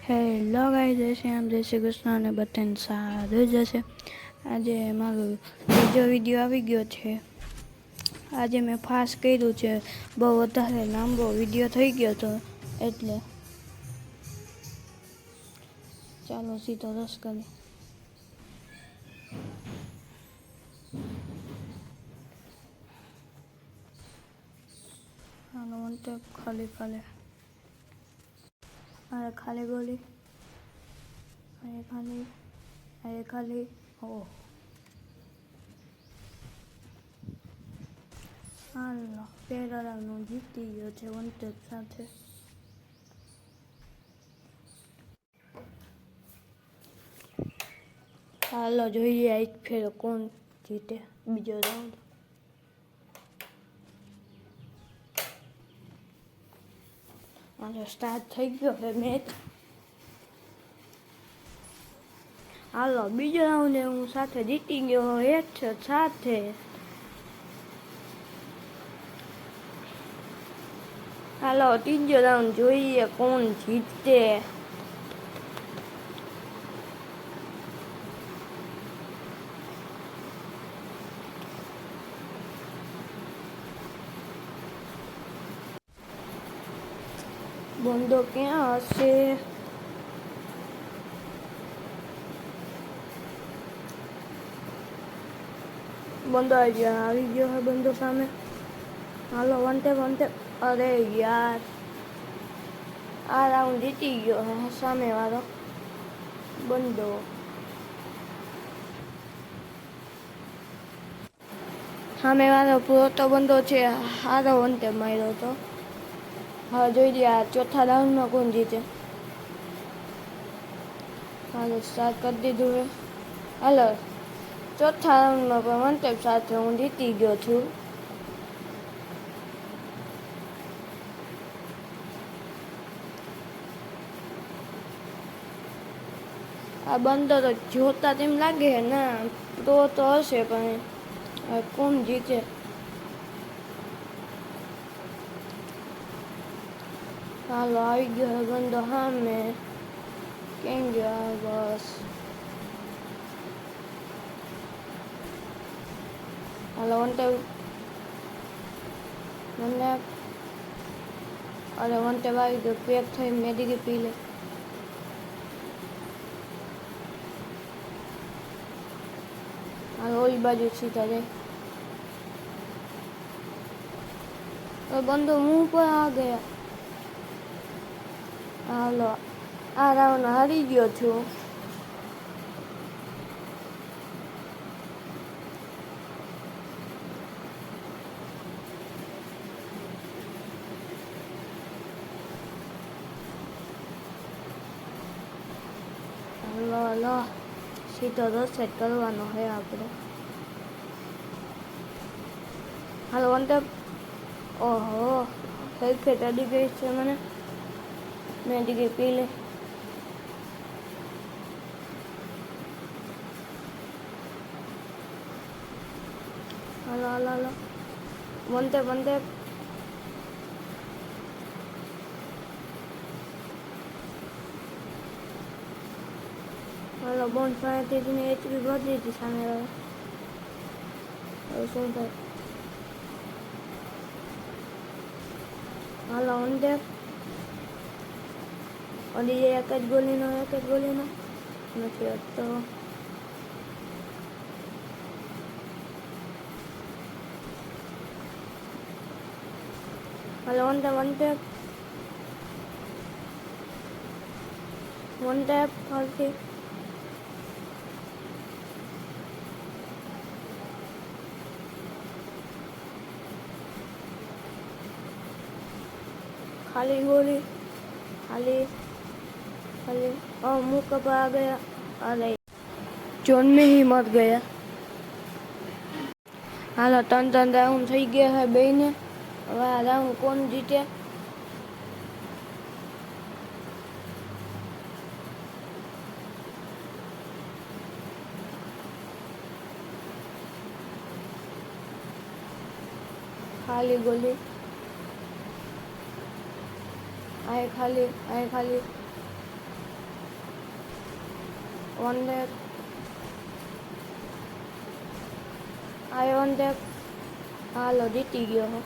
Hello guys, જય શ્રી રામ, જય શ્રી કૃષ્ણ અને બધાને સારું જશે. આજે મારો બીજો વિડીયો આવી ગયો છે. આજે મેં ફાસ્ટ કર્યું છે, બહુ વધારે લાંબો વિડીયો થઈ ગયો હતો એટલે ચાલો સીધો રસ કરીએ. હાલો વંટે ખાલી ખાલી ગોલી ખાલી ઓ હાલો પેરાનું જીતી ગયો છે વંટેજ સાથે. હાલો જોઈએ આજ ફેર કોણ જીતે બીજો રાઉન્ડ. હાલો સ્ટાર્ટ થઈ ગયો છે મેચ. હાલો બીજો રાઉન્ડ હું સાથે જીતી ગયો એક છે સાથે. હાલો ત્રીજો રાઉન્ડ જોઈએ કોણ જીતે. બંદો ક્યાં હશે? બંદો આવી ગયો છે બંદો સામે. હાલો વંટે અરે યાર આ રાઉન્ડ જીતી ગયો હે સામે વાળો બંદો. સામે વાળો પૂરો તો બંદો છે, હારો વંટે માર્યો હતો. હા જોઈ લે આ ચોથા રાઉન્ડમાં કોણ જીતે. હાલો સ્ટાર્ટ કરી દીધું હે. હાલો ચોથા રાઉન્ડમાં પણ વંટેપ સાથે હું જીતી ગયો છું. આ બંદો તો જોતા તેમ લાગે છે ના તો હશે પણ કોણ જીતે. હાલો આવી ગયો બંદો સામે. કેમ ગયો બસ. હાલો વંટે મને અરે વંટે આવી ગયો પેક થઈ મેડિકી પી લે. હાલો ઓલી બાજુ સીધા જાય બંદો મુંહ પર આ ગયા. હાલો આ રાઉન્ડ હારી ગયો છું. હાલો સીધો રસેટ કરવાનો છે આપણે. હાલો વંટે ઓહો ફેટ અડી ગઈ છે મને. મેડિકી પી લે. હાલો વંટે હાલો બોન્ડ પાસેથી મેં એચપી બદલી હતી સામે હવે શું થાય. હાલો વંટે અડી જાય એક જ ગોલીનો નથી અડતો. હાલો વન ટેપ ફરતી. खाली गोली खाली मुंह कब आ गया. अरे जोन में ही मर गया. हालो तन राउंड થઈ ગયા है બેને. હવે આ રાઉન્ડ કોણ જીતે. खाली गोली आए खाली ઓન દેક આઈ ઓન દેક હાલો જીતી ગયો હું